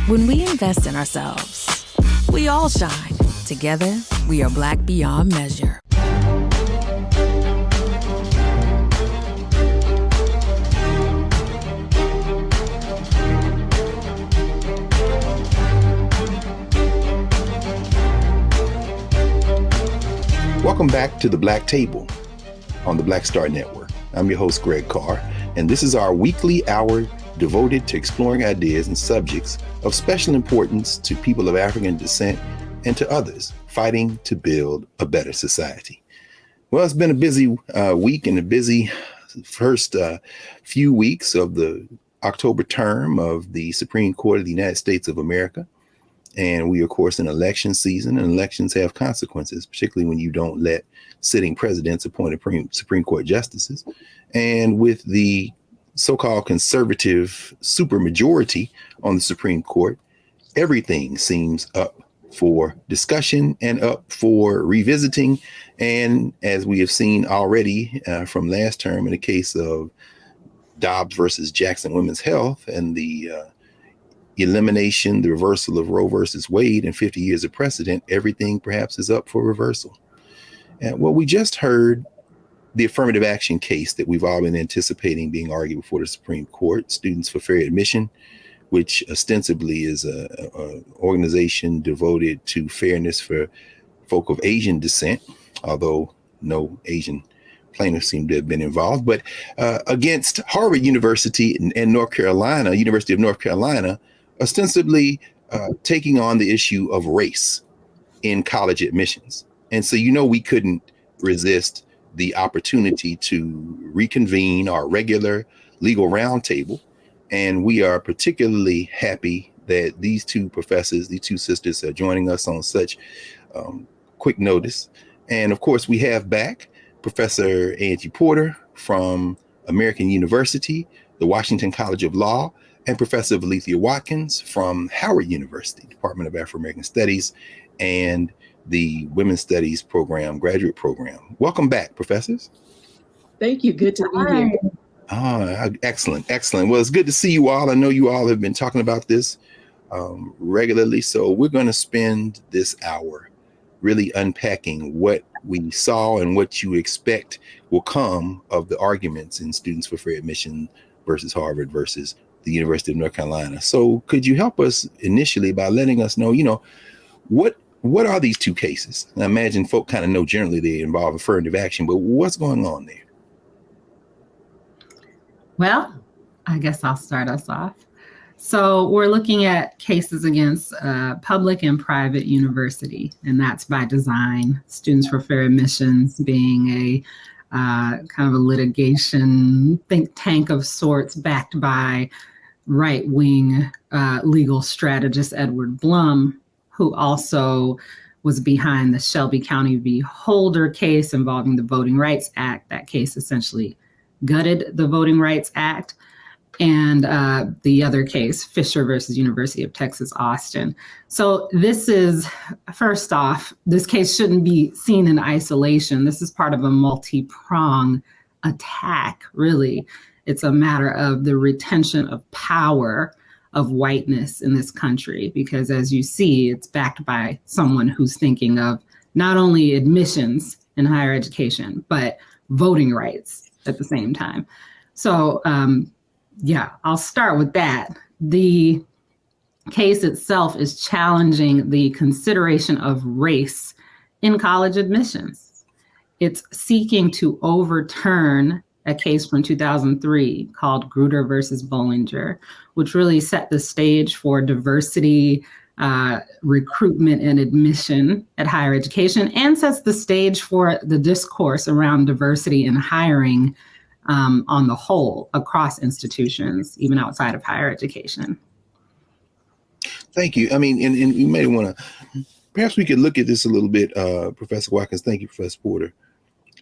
When we invest in ourselves, we all shine. Together, we are Black beyond measure. Welcome back to the Black Table on the Black Star Network. I'm your host, Greg Carr, and this is our weekly hour devoted to exploring ideas and subjects of special importance to people of African descent and to others fighting to build a better society. Well, it's been a busy week and a busy first few weeks of the October term of the Supreme Court of the United States of America. And we, of course, in election season, and elections have consequences, particularly when you don't let sitting presidents appoint Supreme Court justices. And with the so-called conservative supermajority on the Supreme Court, everything seems up for discussion and up for revisiting. And as we have seen already from last term in the case of Dobbs versus Jackson Women's Health and the elimination, the reversal of Roe versus Wade and 50 years of precedent, everything perhaps is up for reversal. And well, we just heard the affirmative action case that we've all been anticipating being argued before the Supreme Court, Students for Fair Admission, which ostensibly is a organization devoted to fairness for folk of Asian descent, although no Asian plaintiffs seem to have been involved, but against Harvard University and North Carolina, University of North Carolina, ostensibly taking on the issue of race in college admissions. And so, we couldn't resist the opportunity to reconvene our regular legal roundtable. And we are particularly happy that these two professors, these two sisters, are joining us on such quick notice. And of course, we have back Professor Angie Porter from American University, the Washington College of Law, and Professor Valethia Watkins from Howard University, Department of Afro-American Studies, and the Women's Studies program, graduate program. Welcome back, professors. Thank you. Good to be here. Excellent. Well, it's good to see you all. I know you all have been talking about this regularly. So we're going to spend this hour really unpacking what we saw and what you expect will come of the arguments in Students for Fair Admission versus Harvard versus the University of North Carolina. So could you help us initially by letting us know, what are these two cases? I imagine folk kind of know generally they involve affirmative action, but what's going on there? Well, I guess I'll start us off. So we're looking at cases against public and private university, and that's by design. Students for Fair Admissions being a kind of a litigation think tank of sorts backed by right-wing legal strategist Edward Blum, who also was behind the Shelby County v. Holder case involving the Voting Rights Act. That case essentially gutted the Voting Rights Act. And the other case, Fisher versus University of Texas, Austin. So this is, first off, this case shouldn't be seen in isolation. This is part of a multi-pronged attack, really. It's a matter of the retention of power of whiteness in this country, because as you see, it's backed by someone who's thinking of not only admissions in higher education, but voting rights at the same time. So, I'll start with that. The case itself is challenging the consideration of race in college admissions. It's seeking to overturn a case from 2003 called Grutter versus Bollinger, which really set the stage for diversity, recruitment and admission at higher education, and sets the stage for the discourse around diversity in hiring on the whole across institutions, even outside of higher education. Thank you. I mean, and you may want to, perhaps we could look at this a little bit, Professor Watkins. Thank you, Professor Porter.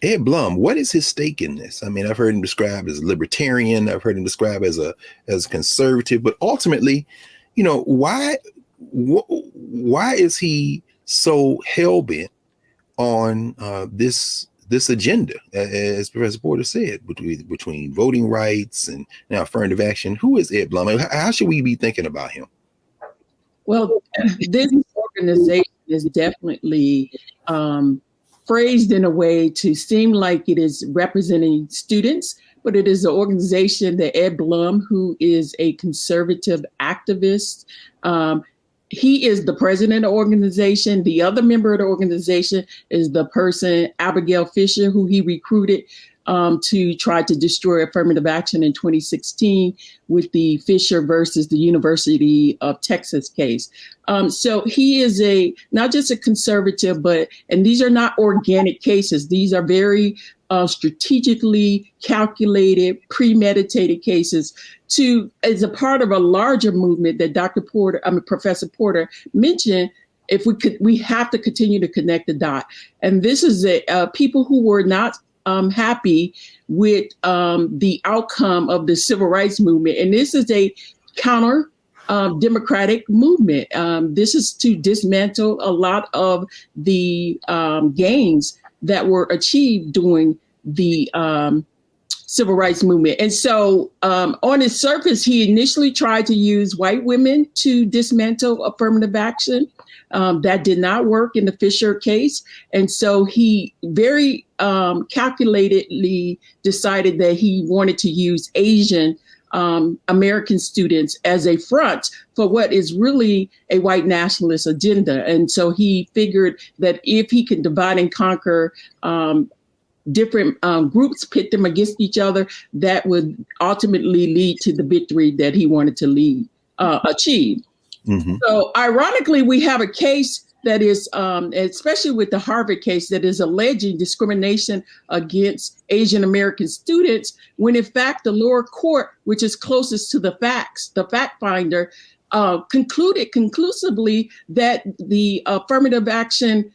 Ed Blum, what is his stake in this? I mean, I've heard him described as a libertarian. I've heard him described as a conservative, but ultimately, why is he so hell-bent on this agenda, as Professor Porter said, between voting rights and now affirmative action? Who is Ed Blum? How should we be thinking about him? Well, this organization is definitely phrased in a way to seem like it is representing students, but it is an organization that Ed Blum, who is a conservative activist, he is the president of the organization. The other member of the organization is the person, Abigail Fisher, who he recruited to try to destroy affirmative action in 2016 with the Fisher versus the University of Texas case. So he is not just a conservative, and these are not organic cases. These are very strategically calculated, premeditated cases as a part of a larger movement that Professor Porter mentioned. We have to continue to connect the dot. And this is people who were not happy with the outcome of the civil rights movement. And this is a counter democratic movement. This is to dismantle a lot of the gains that were achieved during the civil rights movement. And so on its surface, he initially tried to use white women to dismantle affirmative action. That did not work in the Fisher case. And so he very calculatedly decided that he wanted to use Asian American students as a front for what is really a white nationalist agenda. And so he figured that if he could divide and conquer different groups, pit them against each other, that would ultimately lead to the victory that he wanted to achieve. Mm-hmm. So ironically, we have a case that is, especially with the Harvard case, that is alleging discrimination against Asian American students, when in fact the lower court, which is closest to the facts, the fact finder, concluded conclusively that the affirmative action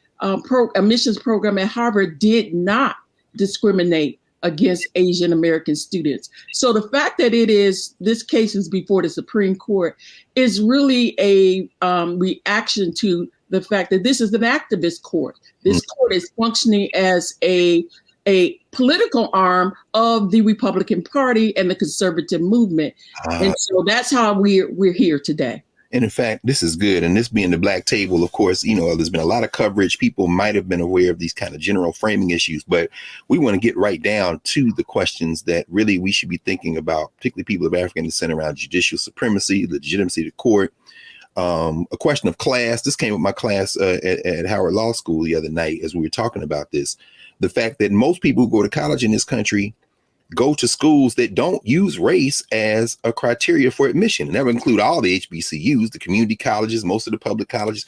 admissions program at Harvard did not discriminate against Asian American students. So the fact that this case is before the Supreme Court is really a reaction to the fact that this is an activist court. This court is functioning as a political arm of the Republican Party and the conservative movement. And so that's how we're here today. And in fact, this is good. And this being the Black Table, of course, there's been a lot of coverage. People might have been aware of these kind of general framing issues, but we want to get right down to the questions that really we should be thinking about, particularly people of African descent, around judicial supremacy, the legitimacy of the court, a question of class. This came with my class at Howard Law School the other night as we were talking about this. The fact that most people who go to college in this country go to schools that don't use race as a criteria for admission. And that would include all the HBCUs, the community colleges, most of the public colleges.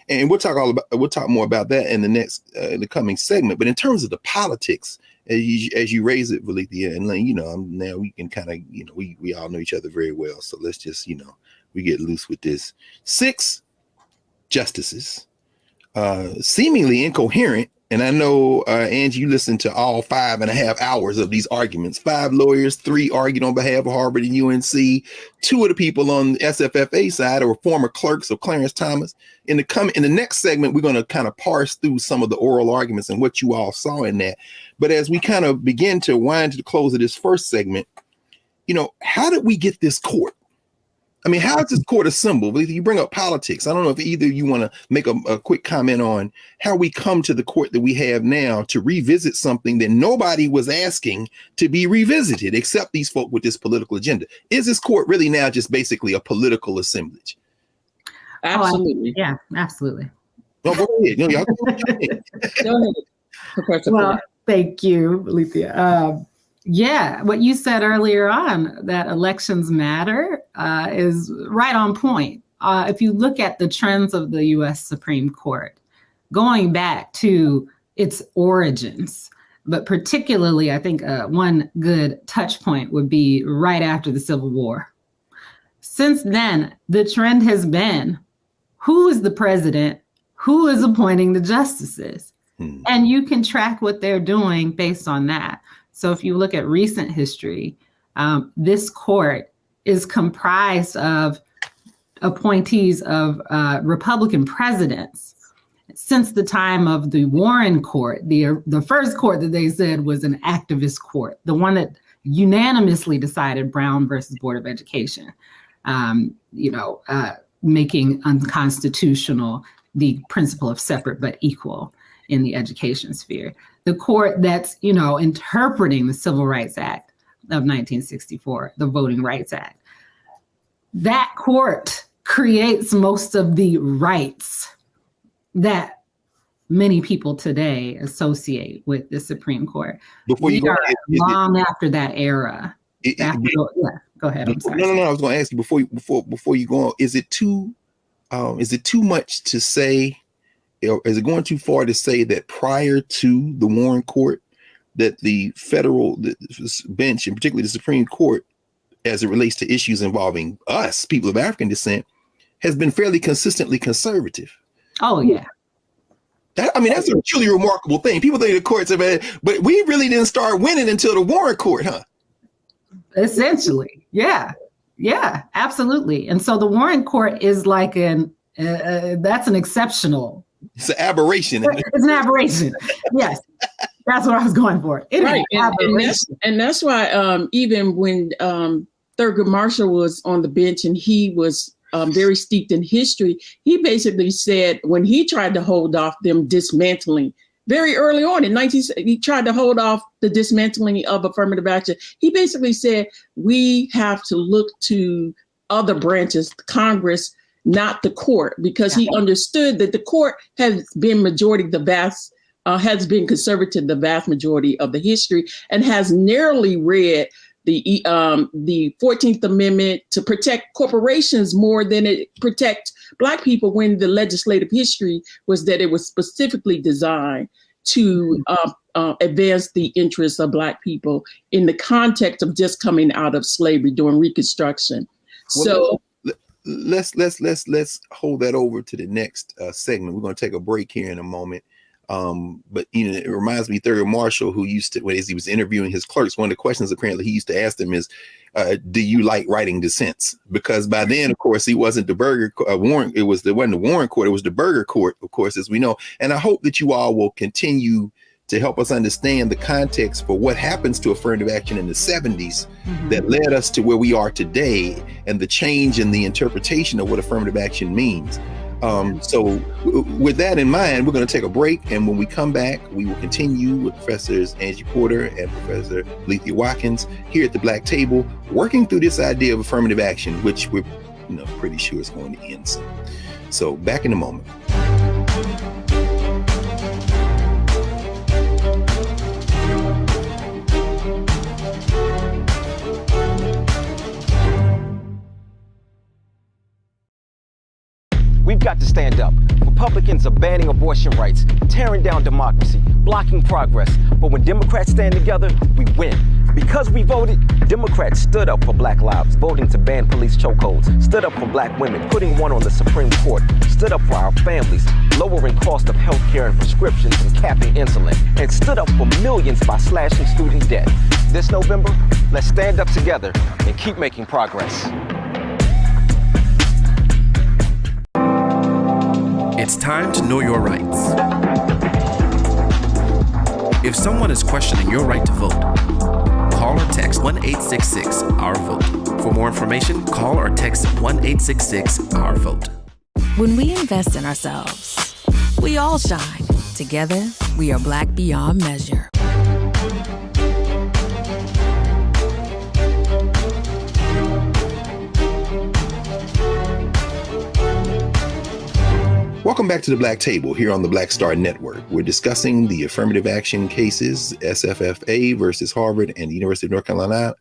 And we'll talk more about that in the coming segment. But in terms of the politics, as you raise it, Valethia, and now we can kind of, we all know each other very well. So let's just, we get loose with this. 6 justices, seemingly incoherent. And I know, Angie, you listened to all 5.5 hours of these arguments. 5 lawyers, 3 argued on behalf of Harvard and UNC. 2 of the people on the SFFA side are former clerks of Clarence Thomas. In the next segment, we're going to kind of parse through some of the oral arguments and what you all saw in that. But as we kind of begin to wind to the close of this first segment, how did we get this court? I mean, how is this court assembled? You bring up politics. I don't know if either you want to make a quick comment on how we come to the court that we have now to revisit something that nobody was asking to be revisited except these folk with this political agenda. Is this court really now just basically a political assemblage? Absolutely. Yeah, absolutely. No, go ahead. Go ahead. Professor. Well, thank you, Valethia. Yeah, what you said earlier on, that elections matter, is right on point. If you look at the trends of the U.S. Supreme Court, going back to its origins, but particularly, I think one good touch point would be right after the Civil War. Since then, the trend has been, who is the president? Who is appointing the justices? And you can track what they're doing based on that. So if you look at recent history, this court is comprised of appointees of Republican presidents since the time of the Warren Court, the first court that they said was an activist court, the one that unanimously decided Brown versus Board of Education. making unconstitutional the principle of separate but equal in the education sphere. The court that's, interpreting the Civil Rights Act of 1964, the Voting Rights Act, that court creates most of the rights that many people today associate with the Supreme Court. Before you go, long after that era. Go ahead. I'm sorry. No. I was going to ask you before you go on. Is it too much to say? Is it going too far to say that prior to the Warren Court, that the federal bench, and particularly the Supreme Court, as it relates to issues involving us, people of African descent, has been fairly consistently conservative? Oh yeah. That's a truly remarkable thing. People think the courts have had, but we really didn't start winning until the Warren Court, huh? Essentially, yeah, absolutely. And so the Warren Court is like that's an exceptional. It's an aberration. It's an aberration. Yes, that's what I was going for. Right, and that's why even when Thurgood Marshall was on the bench and he was very steeped in history, he basically said when he tried to hold off them dismantling very early on he tried to hold off the dismantling of affirmative action. He basically said we have to look to other branches, Congress, not the court, because he understood that the court has been has been conservative the vast majority of the history and has narrowly read the 14th Amendment to protect corporations more than it protect Black people, when the legislative history was that it was specifically designed to advance the interests of Black people in the context of just coming out of slavery during Reconstruction. So let's hold that over to the next segment. We're going to take a break here in a moment. But it reminds me, Thurgood Marshall, who used to, as he was interviewing his clerks, one of the questions apparently he used to ask them is, do you like writing dissents? Because by then, of course, he wasn't the Warren. It wasn't the Warren Court. It was the Burger Court, of course, as we know. And I hope that you all will continue to help us understand the context for what happens to affirmative action in the 70s that led us to where we are today, and the change in the interpretation of what affirmative action means. So with that in mind, we're going to take a break. And when we come back, we will continue with Professors Angie Porter and Professor Lethea Watkins here at the Black Table, working through this idea of affirmative action, which we're pretty sure is going to end soon. So back in a moment. We've got to stand up. Republicans are banning abortion rights, tearing down democracy, blocking progress. But when Democrats stand together, we win. Because we voted, Democrats stood up for Black lives, voting to ban police chokeholds, stood up for Black women, putting one on the Supreme Court, stood up for our families, lowering cost of health care and prescriptions and capping insulin, and stood up for millions by slashing student debt. This November, let's stand up together and keep making progress. It's time to know your rights. If someone is questioning your right to vote, call or text 1-866-OUR-VOTE. For more information, call or text 1-866-OUR-VOTE. When we invest in ourselves, we all shine. Together, we are Black beyond measure. Welcome back to the Black Table here on the Black Star Network. We're discussing the affirmative action cases, SFFA versus Harvard and the University of North Carolina,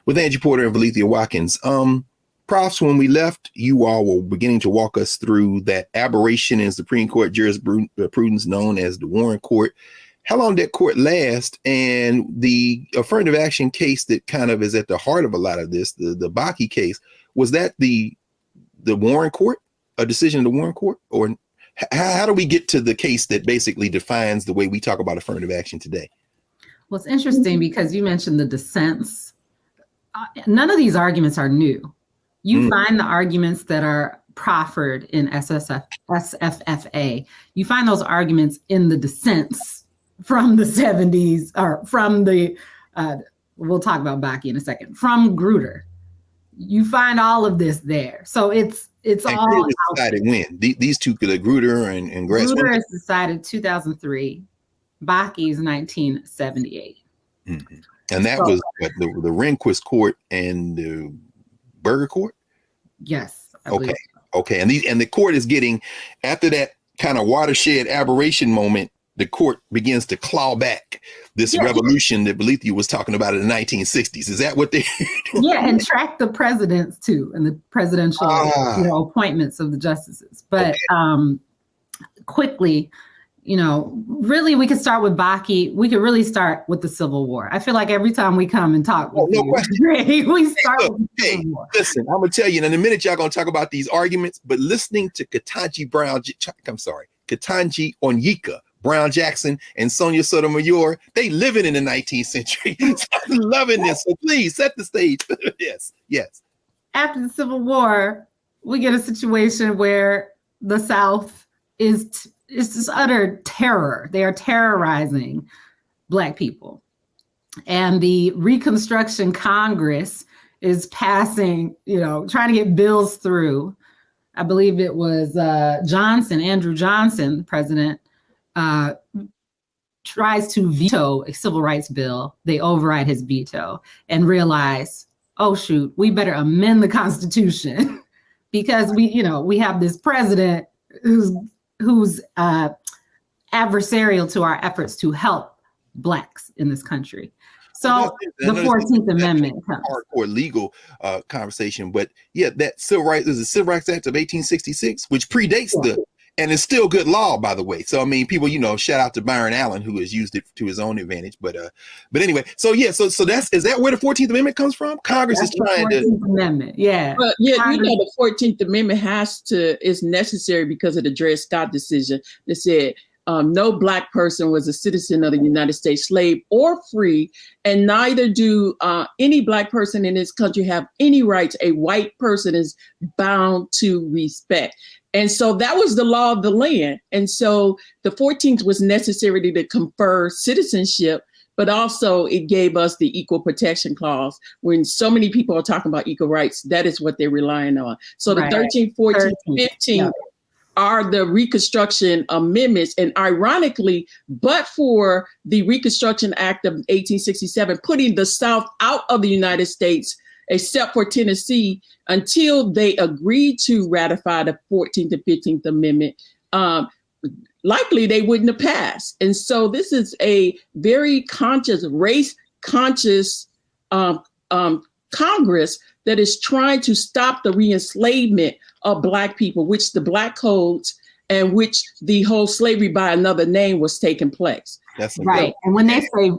with Angie Porter and Lethea Watkins. Profs, when we left, you all were beginning to walk us through that aberration in Supreme Court jurisprudence known as the Warren Court. How long did that court last? And the affirmative action case that kind of is at the heart of a lot of this, the Bakke case, was that the Warren Court? A decision of the Warren Court? Or how do we get to the case that basically defines the way we talk about affirmative action today? Well, it's interesting because you mentioned the dissents. None of these arguments are new. You find the arguments that are proffered in SFFA. You find those arguments in the dissents from the 70s, or from the, we'll talk about Bakke in a second, from Grutter. You find all of this there. So it's It's And all Grutter was decided when? These two, the Grutter and Grass. Grutter is decided 2003. Baki's 1978. Mm-hmm. And that was what, the Rehnquist court and the Berger court? Yes. Okay. Okay. And the court is getting, after that kind of watershed aberration moment, the court begins to claw back this revolution that Belethia was talking about in the 1960s. Is that what they doing? Yeah, and track the presidents too, and the presidential appointments of the justices. But quickly, really we could start with Baki. We could really start with the Civil War. I feel like every time we come and talk with we start with the Civil War. Listen, I'm gonna tell you in a minute, y'all gonna talk about these arguments, but listening to Ketanji Onyeka Brown Jackson and Sonia Sotomayor, they living in the 19th century. I'm loving this. So please set the stage. Yes. After the Civil War, we get a situation where the South is just utter terror. They are terrorizing Black people. And the Reconstruction Congress is passing, trying to get bills through. I believe it was Andrew Johnson, the president, tries to veto a civil rights bill. They override his veto and realize, oh shoot, we better amend the Constitution because we have this president who's adversarial to our efforts to help Blacks in this country. So the 14th Amendment comes. Hardcore legal conversation, but that Civil Rights is the Civil Rights Act of 1866, which predates and it's still good law, by the way. So I mean, people, shout out to Byron Allen, who has used it to his own advantage. But anyway, so is that where the 14th Amendment comes from? Congress is trying to. 14th Amendment, yeah. But the 14th Amendment is necessary because of the Dred Scott decision that said no Black person was a citizen of the United States, slave or free, and neither do any Black person in this country have any rights a white person is bound to respect. And so that was the law of the land. And so the 14th was necessary to confer citizenship, but also it gave us the Equal Protection Clause. When so many people are talking about equal rights, that is what they're relying on. So the 13th, 14th, 15th are the Reconstruction Amendments. And ironically, but for the Reconstruction Act of 1867, putting the South out of the United States, except for Tennessee, until they agreed to ratify the 14th and 15th Amendment, likely they wouldn't have passed. And so this is a very conscious, race-conscious Congress that is trying to stop the re-enslavement of Black people, which the Black codes and which the whole slavery by another name was taking place. That's right. And when they say,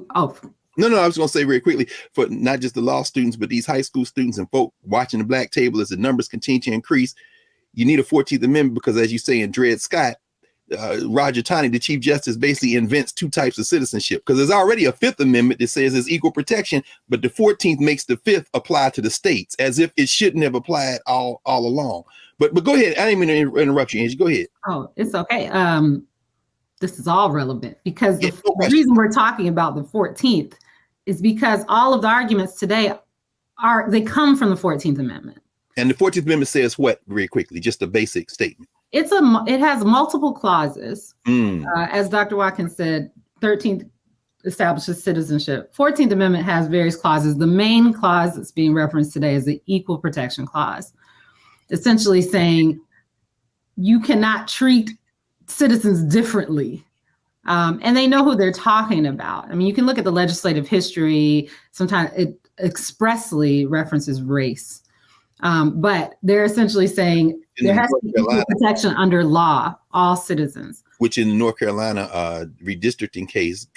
No, I was going to say very quickly, for not just the law students, but these high school students and folk watching the Black table as the numbers continue to increase, you need a 14th Amendment because, as you say in Dred Scott, Roger Taney, the Chief Justice, basically invents two types of citizenship because there's already a 5th Amendment that says there's equal protection, but the 14th makes the 5th apply to the states as if it shouldn't have applied all along. But go ahead. I didn't mean to interrupt you, Angie. Go ahead. Oh, it's okay. This is all relevant because the reason we're talking about the 14th is because all of the arguments today they come from the 14th Amendment. And the 14th Amendment says what, very quickly, just a basic statement? It has multiple clauses. As Dr. Watkins said, 13th establishes citizenship. 14th Amendment has various clauses. The main clause that's being referenced today is the Equal Protection Clause, essentially saying you cannot treat citizens differently. And they know who they're talking about. I mean, you can look at the legislative history. Sometimes it expressly references race. But they're essentially saying there has to be equal protection under law, all citizens. Which in the North Carolina redistricting case,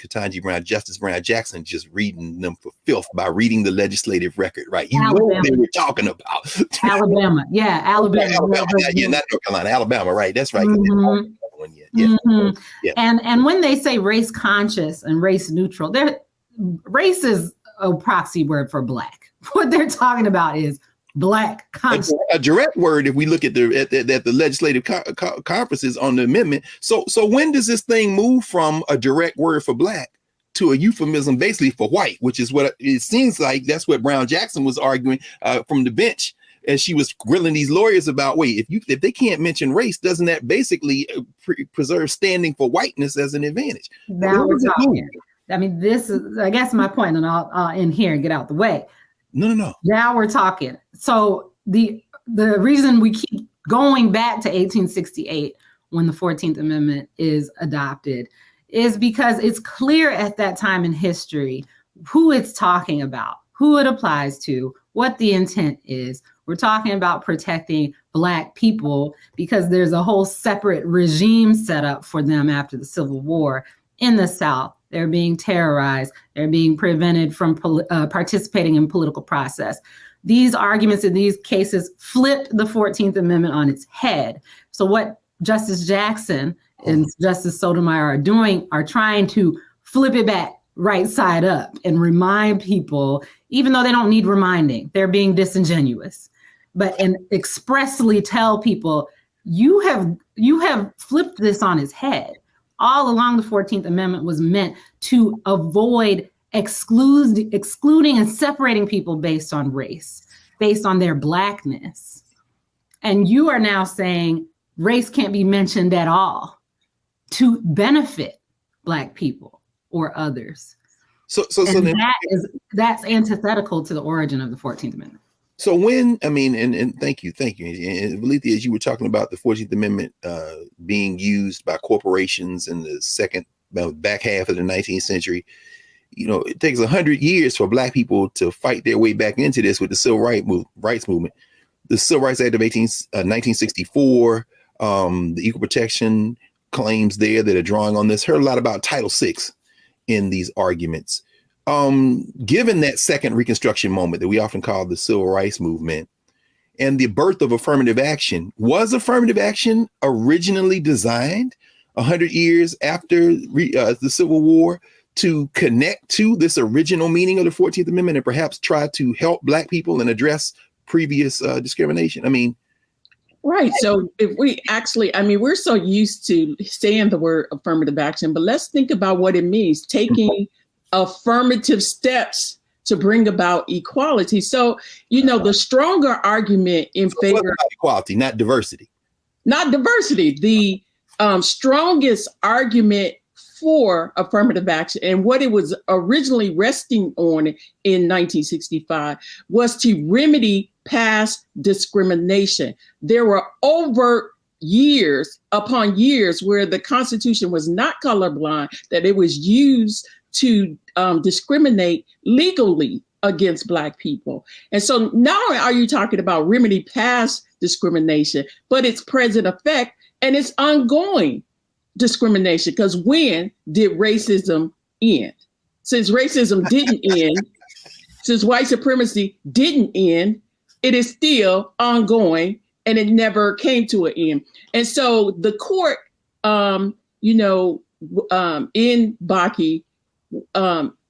Justice Brown Jackson just reading them for filth by reading the legislative record, right? You know what they were talking about. Alabama. Alabama. Yeah, not North Carolina, Alabama, right? That's right. Mm-hmm. Yeah. And when they say race conscious and race neutral, race is a proxy word for Black. What they're talking about is Black conscious. A direct word if we look at the legislative conferences on the amendment. So when does this thing move from a direct word for Black to a euphemism basically for white, which is what it seems like that's what Brown Jackson was arguing from the bench and she was grilling these lawyers about, wait, if they can't mention race, doesn't that basically preserve standing for whiteness as an advantage? Now we're talking. I mean, this is, I guess, my point, and I'll end here and get out the way. No. Now we're talking. So the reason we keep going back to 1868 when the 14th Amendment is adopted is because it's clear at that time in history who it's talking about, who it applies to, what the intent is. We're talking about protecting Black people because there's a whole separate regime set up for them after the Civil War in the South. They're being terrorized. They're being prevented from participating in political process. These arguments in these cases flipped the 14th Amendment on its head. So what Justice Jackson and Justice Sotomayor are doing are trying to flip it back right side up and remind people, even though they don't need reminding, they're being disingenuous, and expressly tell people, you have flipped this on its head. All along, the 14th Amendment was meant to avoid excluding and separating people based on race, based on their Blackness. And you are now saying race can't be mentioned at all to benefit Black people or others. So that's antithetical to the origin of the 14th Amendment. So when, and thank you. And Valethia, as you were talking about the 14th Amendment being used by corporations in the back half of the 19th century, it takes 100 years for Black people to fight their way back into this with the Civil Rights Movement. The Civil Rights Act of 1964, the equal protection claims there that are drawing on this. Heard a lot about Title VI in these arguments. Given that second Reconstruction moment that we often call the Civil Rights Movement and the birth of affirmative action, was affirmative action originally designed 100 years after the Civil War to connect to this original meaning of the 14th Amendment and perhaps try to help Black people and address previous discrimination? Right. So if we actually, we're so used to saying the word affirmative action, but let's think about what it means, taking affirmative steps to bring about equality. So, the stronger argument in favor of equality, not diversity. Not diversity. The strongest argument for affirmative action and what it was originally resting on in 1965 was to remedy past discrimination. There were overt years upon years where the Constitution was not colorblind, that it was used to discriminate legally against Black people. And so now are you talking about remedy past discrimination, but its present effect and its ongoing discrimination? Because when did racism end? Since racism didn't end, since white supremacy didn't end, it is still ongoing and it never came to an end. And so the court, in Bakke,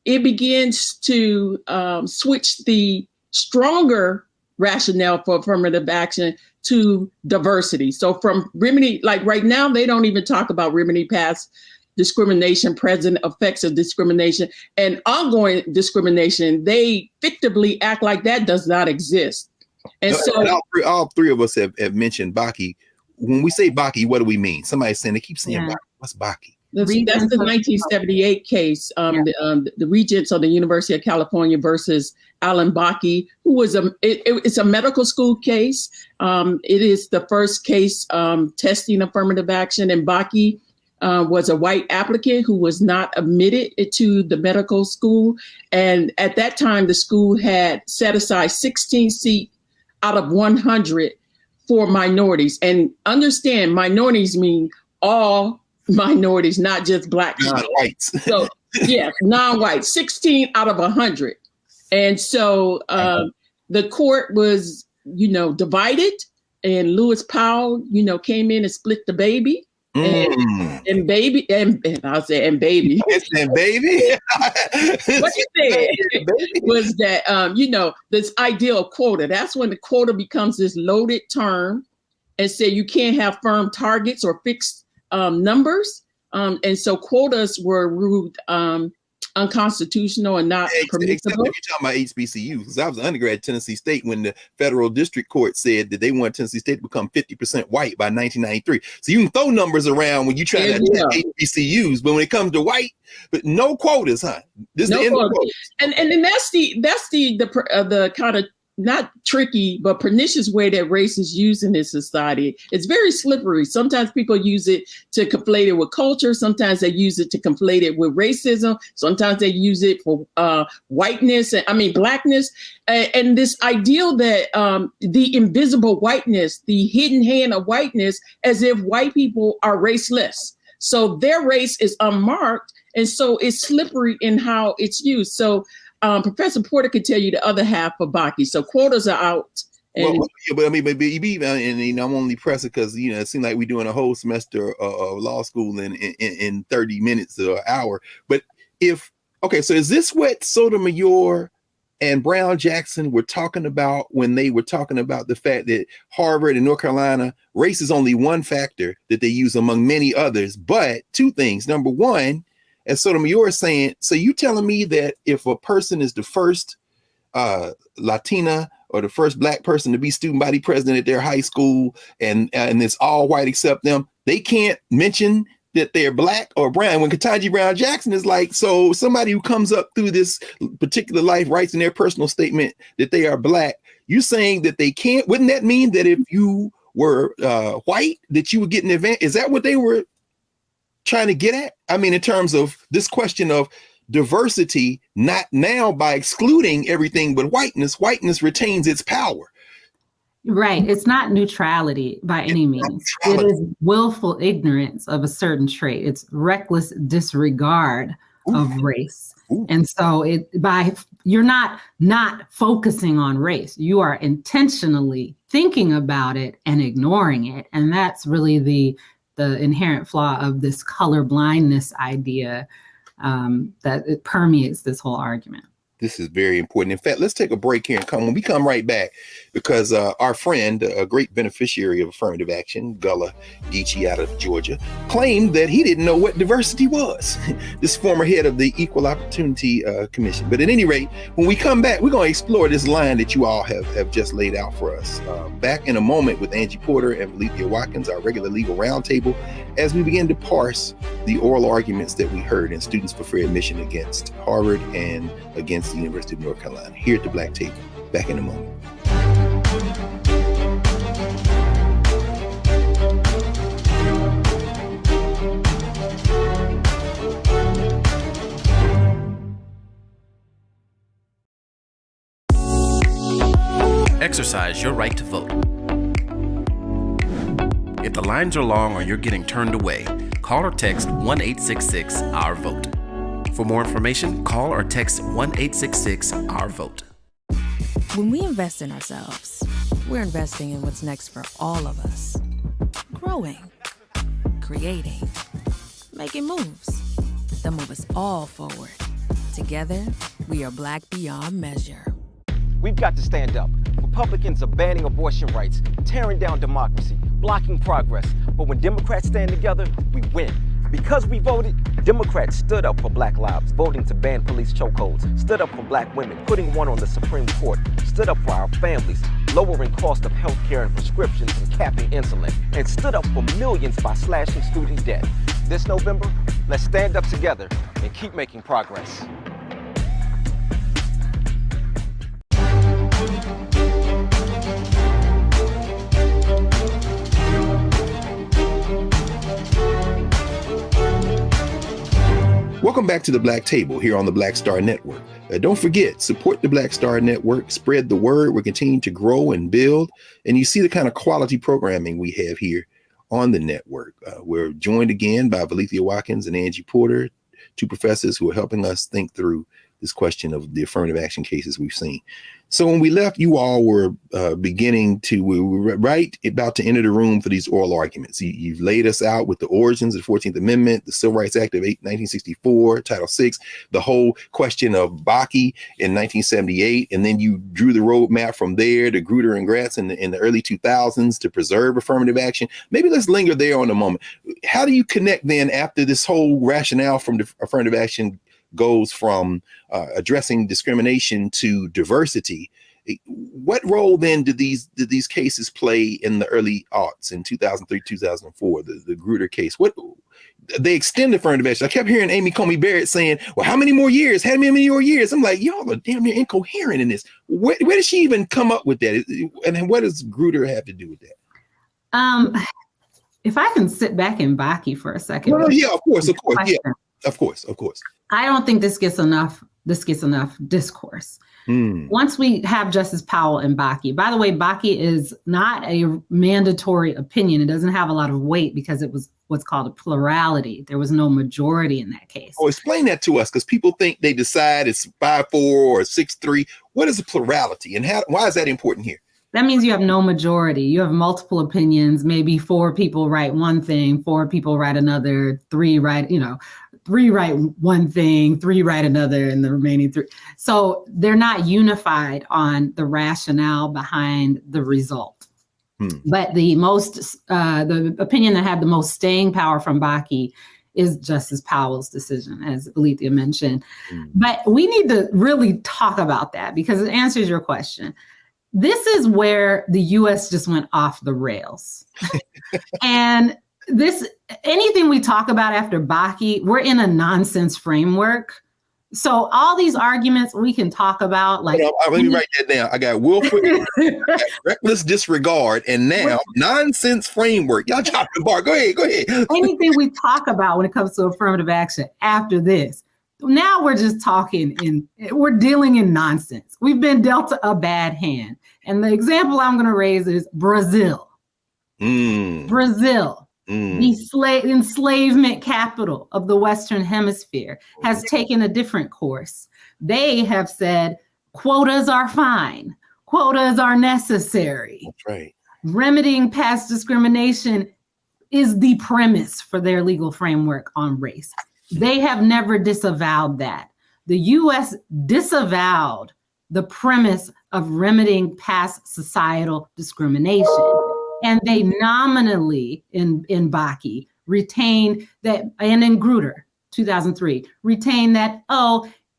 it begins to switch the stronger rationale for affirmative action to diversity. So from remedy, like right now, they don't even talk about remedy past discrimination, present effects of discrimination, and ongoing discrimination. They fictively act like that does not exist. And so all three of us have mentioned Bakke. When we say Bakke, what do we mean? Somebody's saying, they keep saying Bakke. What's Bakke? That's the 1978 case, the Regents of the University of California versus Alan Bakke, who was it's a medical school case. It is the first case testing affirmative action, and Bakke was a white applicant who was not admitted to the medical school. And at that time, the school had set aside 16 seats out of 100 for minorities. And understand, minorities mean all minorities, not just Black people. Non-whites. So yes, non-white, 16 out of 100. And so the court was, divided, and Lewis Powell, came in and split the baby. And baby. What you said was that, this idea of quota, that's when the quota becomes this loaded term and say you can't have firm targets or fixed numbers. And so quotas were ruled unconstitutional and not Except permissible. if you're talking about HBCUs, because I was an undergrad at Tennessee State when the federal district court said that they want Tennessee State to become 50% white by 1993. So you can throw numbers around when you try to attack HBCUs, but when it comes to white, but no quotas, huh? This is the end of quotas. And that's the kind of not tricky, but pernicious way that race is used in this society. It's very slippery. Sometimes people use it to conflate it with culture. Sometimes they use it to conflate it with racism. Sometimes they use it for whiteness, blackness. And this ideal that the invisible whiteness, the hidden hand of whiteness, as if white people are raceless. So their race is unmarked. And so it's slippery in how it's used. So Professor Porter could tell you the other half of Bakke. So quotas are out. And I'm only pressing because it seems like we're doing a whole semester of law school in 30 minutes or an hour. But so is this what Sotomayor and Brown Jackson were talking about when they were talking about the fact that Harvard and North Carolina, race is only one factor that they use among many others? But two things. Number one, as Sotomayor is saying, so you telling me that if a person is the first Latina or the first Black person to be student body president at their high school and it's all white except them, they can't mention that they're Black or brown? When Ketanji Brown Jackson is like, so somebody who comes up through this particular life writes in their personal statement that they are Black, you saying that they can't? Wouldn't that mean that if you were white, that you would get an advantage? Is that what they were trying to get at? In terms of this question of diversity, not now by excluding everything but whiteness retains its power. Right. It's not neutrality by any means. It is willful ignorance of a certain trait. It's reckless disregard of race. And so you're not focusing on race. You are intentionally thinking about it and ignoring it. And that's really the inherent flaw of this color blindness idea that it permeates this whole argument. This is very important. In fact, let's take a break here and when we come right back, because our friend, a great beneficiary of affirmative action, Gullah Geechee out of Georgia, claimed that he didn't know what diversity was. This former head of the Equal Opportunity Commission. But at any rate, when we come back, we're going to explore this line that you all have just laid out for us. Back in a moment with Angie Porter and Valethia Watkins, our regular legal roundtable, as we begin to parse the oral arguments that we heard in Students for Fair Admission against Harvard and against the University of North Carolina. Here at the Black Table. Back in a moment. Exercise your right to vote. If the lines are long or you're getting turned away, call or text 1-866-OUR-VOTE. For more information, call or text 1-866-OUR-VOTE. When we invest in ourselves, we're investing in what's next for all of us. Growing, creating, making moves that move us all forward. Together, we are Black beyond measure. We've got to stand up. Republicans are banning abortion rights, tearing down democracy, blocking progress. But when Democrats stand together, we win. Because we voted, Democrats stood up for Black lives, voting to ban police chokeholds, stood up for Black women, putting one on the Supreme Court, stood up for our families, lowering cost of health care and prescriptions and capping insulin, and stood up for millions by slashing student debt. This November, let's stand up together and keep making progress. Welcome back to the Black Table here on the Black Star Network. Don't forget, support the Black Star Network, spread the word. We're continuing to grow and build. And you see the kind of quality programming we have here on the network. We're joined again by Valethia Watkins and Angie Porter, two professors who are helping us think through this question of the affirmative action cases we've seen. So when we left, you all were we were right about to enter the room for these oral arguments. You've laid us out with the origins of the 14th Amendment, the Civil Rights Act of 1964, Title VI, the whole question of Bakke in 1978, and then you drew the roadmap from there to Grutter and Gratz in the early 2000s to preserve affirmative action. Maybe let's linger there on a moment. How do you connect then after this whole rationale from the affirmative action goes from addressing discrimination to diversity. What role then did these cases play in the early aughts in 2003, 2004, the Grutter case? What they extended affirmative action. I kept hearing Amy Coney Barrett saying, well, how many more years? How many more years? I'm like, y'all are damn near incoherent in this. Where did she even come up with that? And what does Grutter have to do with that? If I can sit back in Bakke for a second. Well, yeah, of course. Yeah, of course. I don't think this gets enough discourse. Once we have Justice Powell and Bakke, by the way, Bakke is not a mandatory opinion. It doesn't have a lot of weight because it was what's called a plurality. There was no majority in that case. Oh, explain that to us, because people think they decide it's 5-4 or 6-3. What is a plurality, and why is that important here? That means you have no majority. You have multiple opinions. Maybe 4 people write one thing, 4 people write another, 3 write one thing, 3 write another, and the remaining 3. So they're not unified on the rationale behind the result. But the opinion that had the most staying power from Bakke is Justice Powell's decision, as Alethea mentioned. But we need to really talk about that because it answers your question. This is where the U.S. just went off the rails. And anything we talk about after Bakke, we're in a nonsense framework. So all these arguments we can talk about, like, let me write that down. I got willful, reckless disregard, and now nonsense framework. Y'all chop the bar. Go ahead. Anything we talk about when it comes to affirmative action after this, now we're just we're dealing in nonsense. We've been dealt a bad hand. And the example I'm going to raise is Brazil. Brazil. The enslavement capital of the Western Hemisphere has taken a different course. They have said quotas are fine. Quotas are necessary. That's right. Remedying past discrimination is the premise for their legal framework on race. They have never disavowed that. The U.S. disavowed the premise of remedying past societal discrimination. And they nominally in Bakke retained that, and in Grutter, 2003, retained that,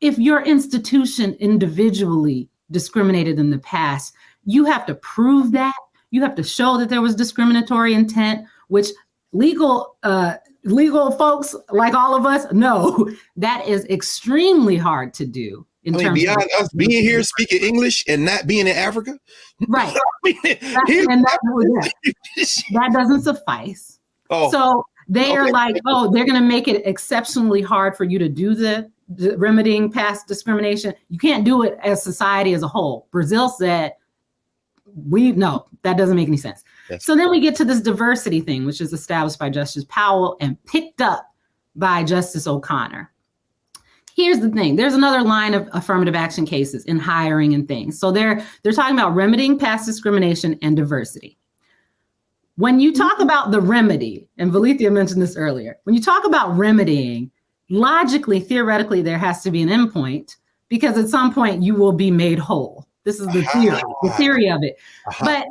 if your institution individually discriminated in the past, you have to prove that. You have to show that there was discriminatory intent, which legal folks like all of us know that is extremely hard to do. Beyond us being here speaking English and not being in Africa, right? That doesn't suffice. So they are like, they're going to make it exceptionally hard for you to do the remedying past discrimination. You can't do it as society as a whole. Brazil said, that doesn't make any sense. So then we get to this diversity thing, which is established by Justice Powell and picked up by Justice O'Connor. Here's the thing. There's another line of affirmative action cases in hiring and things. So they're talking about remedying past discrimination and diversity. When you talk about the remedy, and Alethea mentioned this earlier, when you talk about remedying, logically, theoretically, there has to be an endpoint because at some point you will be made whole. This is the theory of it. But,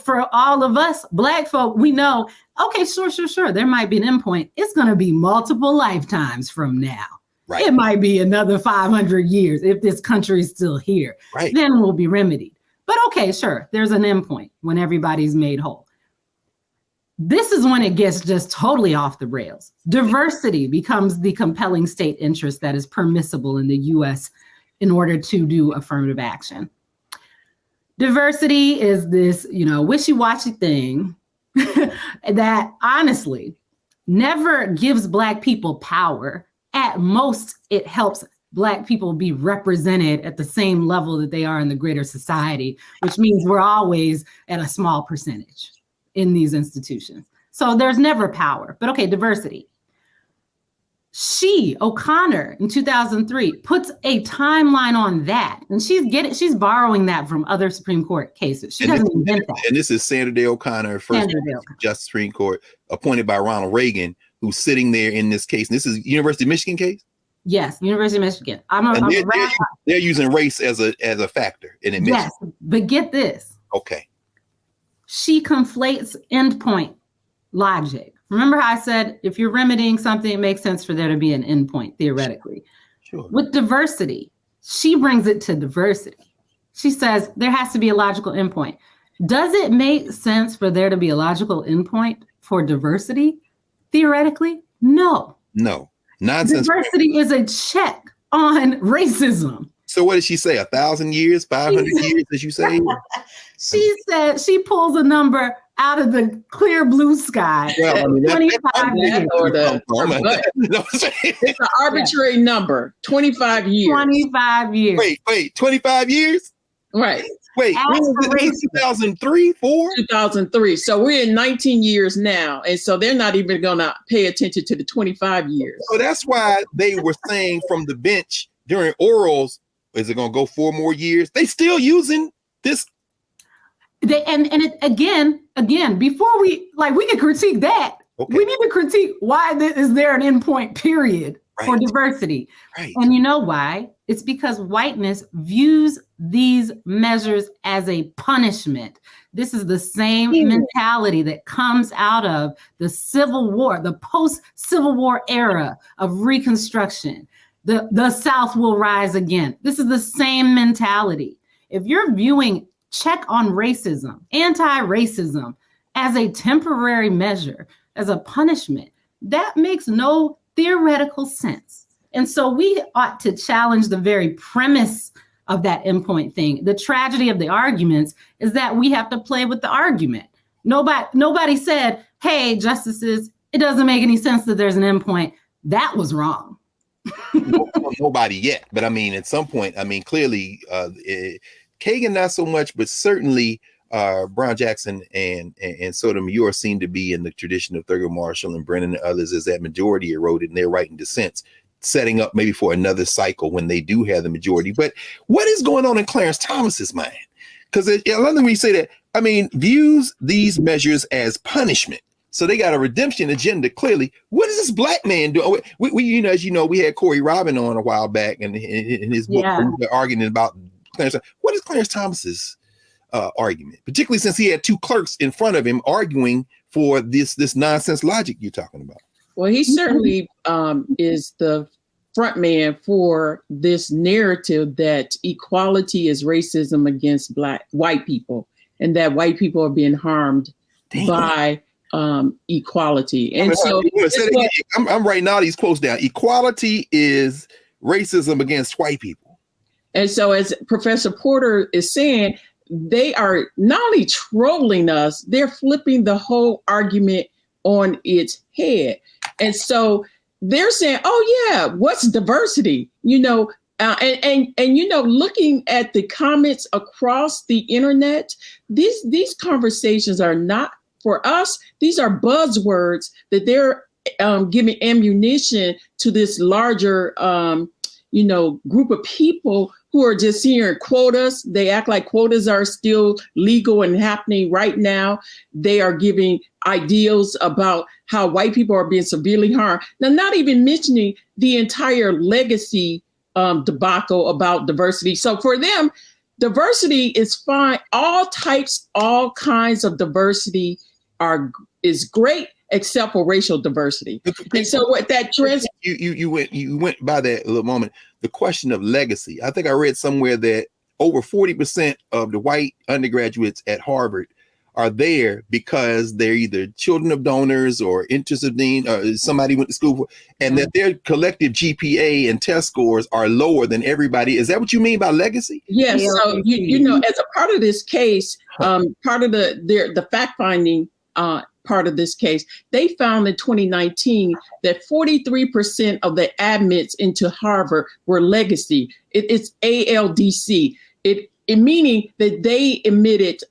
for all of us Black folk, we know, okay, sure. There might be an endpoint. It's going to be multiple lifetimes from now. Right. It might be another 500 years if this country is still here. Right. Then we'll be remedied. But okay, sure, there's an endpoint when everybody's made whole. This is when it gets just totally off the rails. Diversity becomes the compelling state interest that is permissible in the U.S. in order to do affirmative action. Diversity is this, wishy-washy thing that honestly never gives Black people power. At most, it helps Black people be represented at the same level that they are in the greater society, which means we're always at a small percentage in these institutions. So there's never power. But okay, diversity. O'Connor, in 2003, puts a timeline on that. And she's borrowing that from other Supreme Court cases. She doesn't invent that. And this is Sandra Day O'Connor, first Justice Supreme Court, appointed by Ronald Reagan, who's sitting there in this case. And this is University of Michigan case? Yes, University of Michigan. They're using race as a factor in admission. Yes, but get this. Okay. She conflates endpoint logic. Remember how I said if you're remedying something, it makes sense for there to be an endpoint, theoretically. Sure. With diversity, she brings it to diversity. She says there has to be a logical endpoint. Does it make sense for there to be a logical endpoint for diversity? Theoretically, no. No. Nonsense. Diversity is a check on racism. So what did she say? 1,000 years, 500 years, as you say? She said she pulls a number out of the clear blue sky. Well, I mean, 25 years. It's an arbitrary number. 25 years. 25 years. Wait, 25 years? Right. Wait, when was it? 2003, 4? 2003. So we're in 19 years now. And so they're not even going to pay attention to the 25 years. So that's why they were saying from the bench during orals, is it going to go 4 more years? They still using this. Again, before we can critique that, okay. We need to critique why is there an endpoint period for diversity. Right. And you know why? It's because whiteness views these measures as a punishment. This is the same mentality that comes out of the Civil War, the post-Civil War era of Reconstruction. The South will rise again. This is the same mentality. If you're viewing check on racism, anti-racism as a temporary measure, as a punishment, that makes no theoretical sense. And so we ought to challenge the very premise of that endpoint thing. The tragedy of the arguments is that we have to play with the argument. Nobody said, hey, justices, it doesn't make any sense that there's an endpoint. That was wrong. Nobody yet. But I mean, at some point, I mean, clearly, Kagan, not so much, but certainly Brown Jackson and Sotomayor seem to be in the tradition of Thurgood Marshall and Brennan and others as that majority eroded and they're writing dissents, setting up maybe for another cycle when they do have the majority. But what is going on in Clarence Thomas's mind? Because let me say that, I mean, views these measures as punishment. So they got a redemption agenda. Clearly, what is this black man doing? We as you know, we had Corey Robin on a while back, and in his book, we were arguing about Clarence. What is Clarence Thomas's argument, particularly since he had 2 clerks in front of him arguing for this nonsense logic you're talking about? Well, he certainly is the front man for this narrative that equality is racism against white people, and that white people are being harmed by equality. And I'm writing all these quotes down. Equality is racism against white people. And so, as Professor Porter is saying, they are not only trolling us, they're flipping the whole argument on its head. And so they're saying, oh yeah, what's diversity? And looking at the comments across the internet, these conversations are not for us. These are buzzwords that they're giving ammunition to this larger, group of people who are just hearing quotas. They act like quotas are still legal and happening right now. They are giving ideals about how white people are being severely harmed. Now, not even mentioning the entire legacy debacle about diversity. So for them, diversity is fine. All kinds of diversity is great, except for racial diversity. And so what that trends you went by that a little moment. The question of legacy. I think I read somewhere that over 40% of the white undergraduates at Harvard are there because they're either children of donors or interests of dean or somebody went to school for, and that their collective GPA and test scores are lower than everybody. Is that what you mean by legacy? Yes. So as a part of this case, part of the fact finding part of this case, they found in 2019 that 43% of the admits into Harvard were legacy. It's ALDC. It meaning that they admitted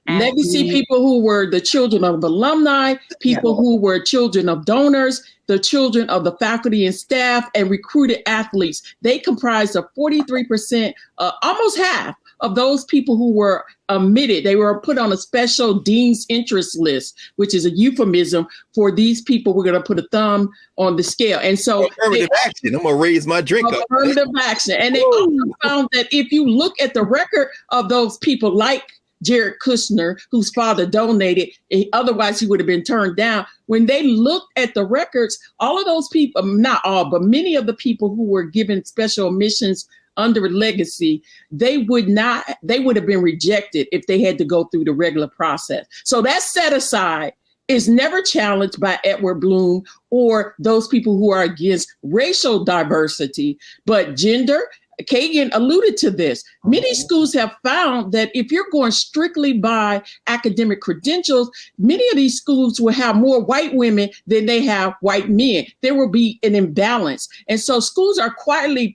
legacy people who were the children of alumni, people who were children of donors, the children of the faculty and staff, and recruited athletes. They comprised of 43%, almost half of those people who were admitted. They were put on a special dean's interest list, which is a euphemism for these people. We're going to put a thumb on the scale. And so affirmative action. I'm going to raise my drink up. Affirmative action. And they also found that if you look at the record of those people, like Jared Kushner, whose father donated, otherwise he would have been turned down. When they looked at the records, all of those people, not all, but many of the people who were given special admissions under legacy, they would have been rejected if they had to go through the regular process. So that set aside is never challenged by Edward Bloom or those people who are against racial diversity, but gender. Kagan alluded to this. Many schools have found that if you're going strictly by academic credentials, many of these schools will have more white women than they have white men. There will be an imbalance. And so schools are quietly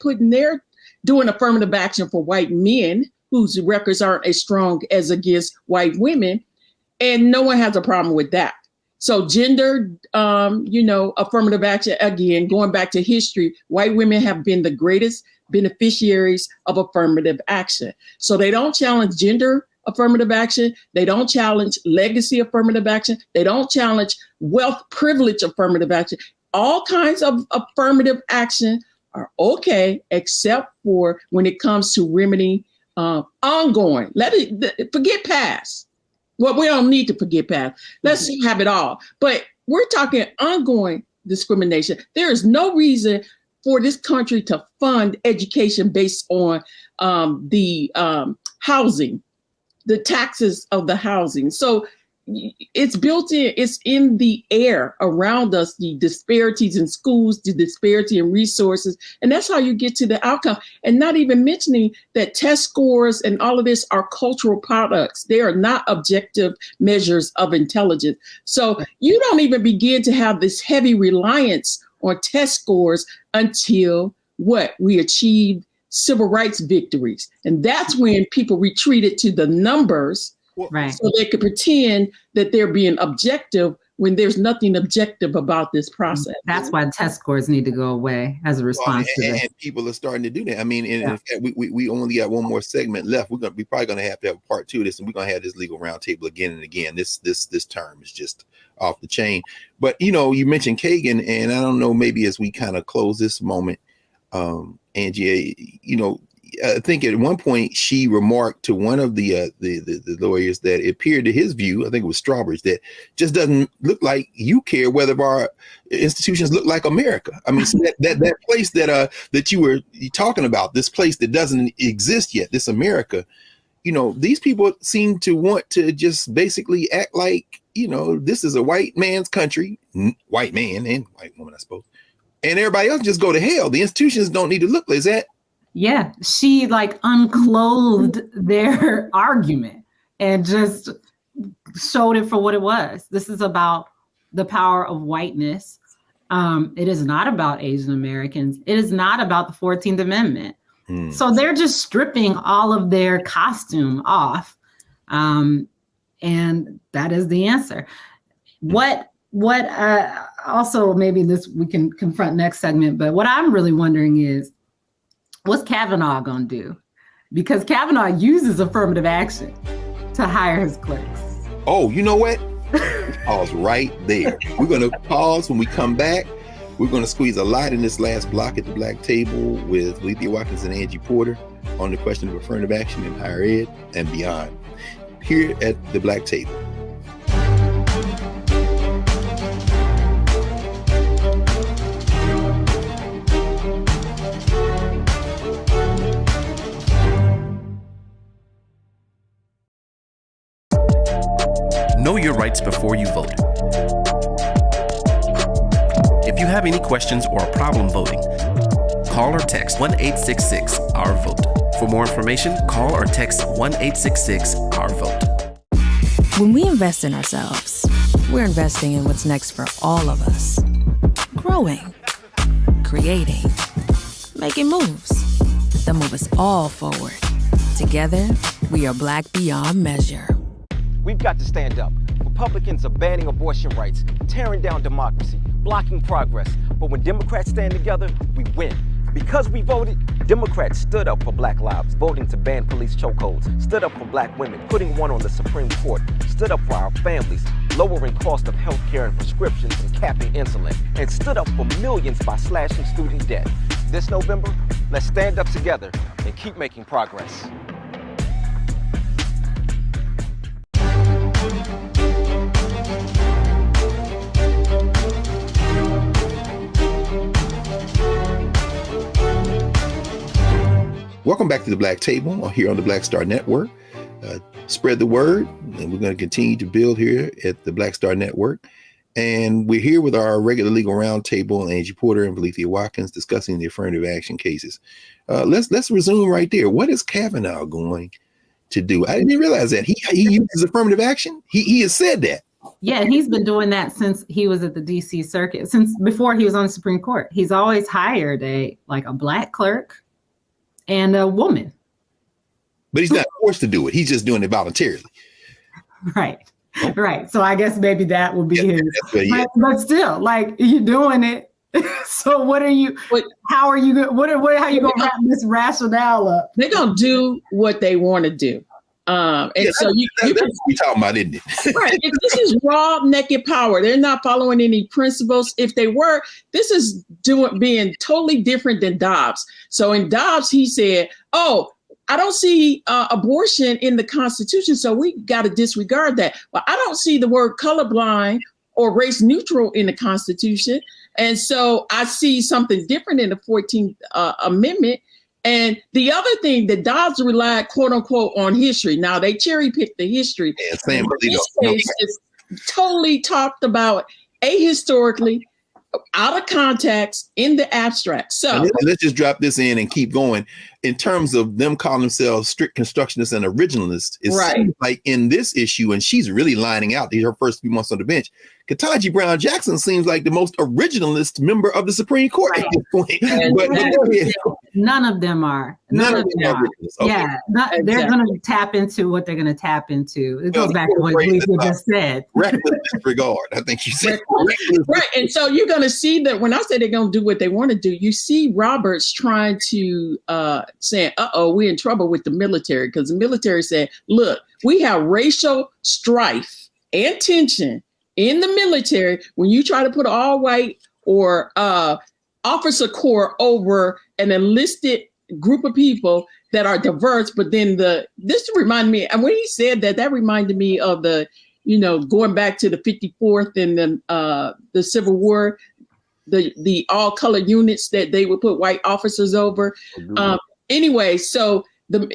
doing affirmative action for white men whose records aren't as strong as against white women. And no one has a problem with that. So gender, affirmative action, again, going back to history, white women have been the greatest beneficiaries of affirmative action. So they don't challenge gender affirmative action. They don't challenge legacy affirmative action. They don't challenge wealth privilege affirmative action. All kinds of affirmative action are okay, except for when it comes to remedy ongoing. Forget past. Well, we don't need to forget past. Let's have it all. But we're talking ongoing discrimination. There is no reason for this country to fund education based on the housing, the taxes of the housing. So it's built in, it's in the air around us, the disparities in schools, the disparity in resources. And that's how you get to the outcome. And not even mentioning that test scores and all of this are cultural products. They are not objective measures of intelligence. So you don't even begin to have this heavy reliance on test scores until we achieved civil rights victories. And that's when people retreated to the numbers. Right. So they could pretend that they're being objective when there's nothing objective about this process. That's why test scores need to go away as a response to this. And people are starting to do that. I mean, in fact, we only got one more segment left. We're probably going to have a part 2 of this, and we're going to have this legal roundtable again and again. This term is just off the chain. But you mentioned Kagan, and I don't know, maybe as we kind of close this moment, Angie, I think at one point she remarked to one of the lawyers that it appeared to his view, I think it was Strawbridge, that just doesn't look like you care whether our institutions look like America. I mean, so that place that you were talking about, this place that doesn't exist yet, this America, these people seem to want to just basically act like, this is a white man's country, white man and white woman, I suppose, and everybody else just go to hell. The institutions don't need to look like that. Yeah, she unclothed their argument and just showed it for what it was. This is about the power of whiteness. It is not about Asian Americans. It is not about the 14th Amendment. So they're just stripping all of their costume off. And that is the answer. What also, maybe this we can confront next segment, but what I'm really wondering is, what's Kavanaugh going to do? Because Kavanaugh uses affirmative action to hire his clerks. Oh, you know what? Pause right there. We're going to pause. When we come back, we're going to squeeze a lot in this last block at the Black Table with Lethea Watkins and Angie Porter on the question of affirmative action in higher ed and beyond, here at the Black Table. Know your rights before you vote. If you have any questions or a problem voting, call or text 1-866-OUR-VOTE. For more information, call or text 1-866-OUR-VOTE. When we invest in ourselves, we're investing in what's next for all of us. Growing, creating, making moves that move us all forward. Together, we are Black beyond measure. We've got to stand up. Republicans are banning abortion rights, tearing down democracy, blocking progress. But when Democrats stand together, we win. Because we voted, Democrats stood up for Black lives, voting to ban police chokeholds, stood up for Black women, putting one on the Supreme Court, stood up for our families, lowering cost of health care and prescriptions and capping insulin, and stood up for millions by slashing student debt. This November, let's stand up together and keep making progress. Welcome back to the Black Table here on the Black Star Network. Spread the word, and we're going to continue to build here at the Black Star Network. And we're here with our regular legal roundtable, Angie Porter and Valethia Watkins, discussing the affirmative action cases. Let's resume right there. What is Kavanaugh going to do? I didn't realize that he uses affirmative action. He has said that. Yeah, he's been doing that since he was at the DC Circuit, since before he was on the Supreme Court. He's always hired a Black clerk and a woman. But he's not forced to do it. He's just doing it voluntarily. Right. Right. So I guess maybe that would be his. But still, like, you're doing it. So how are you going to wrap this rationale up? They're going to do what they want to do. That's what we're talking about, isn't it? Right. This is raw, naked power. They're not following any principles. If they were, this is being totally different than Dobbs. So in Dobbs, he said, I don't see abortion in the Constitution, so we got to disregard that. Well, I don't see the word colorblind or race neutral in the Constitution. And so I see something different in the 14th Amendment. And the other thing that Dobbs relied, quote unquote, on history. Now they cherry picked the history. Yeah, this case is totally talked about ahistorically, out of context, in the abstract. So let's just drop this in and keep going. In terms of them calling themselves strict constructionists and originalists, it seems like in this issue, and she's really lining out her first few months on the bench, Ketanji Brown Jackson seems like the most originalist member of the Supreme Court at this point. But none of them are. None of them are. Okay. Yeah, they're going to tap into what they're going to tap into. It goes back to what Lisa just said. Reckless disregard, I think you said. Right, and so you're going to see that when I say they're going to do what they want to do, you see Roberts trying to saying, we're in trouble with the military, because the military said, look, we have racial strife and tension in the military when you try to put all white or officer corps over an enlisted group of people that are diverse. But then this reminded me, and when he said that reminded me of the, going back to the 54th and the Civil War, the all color units that they would put white officers over. Anyway, so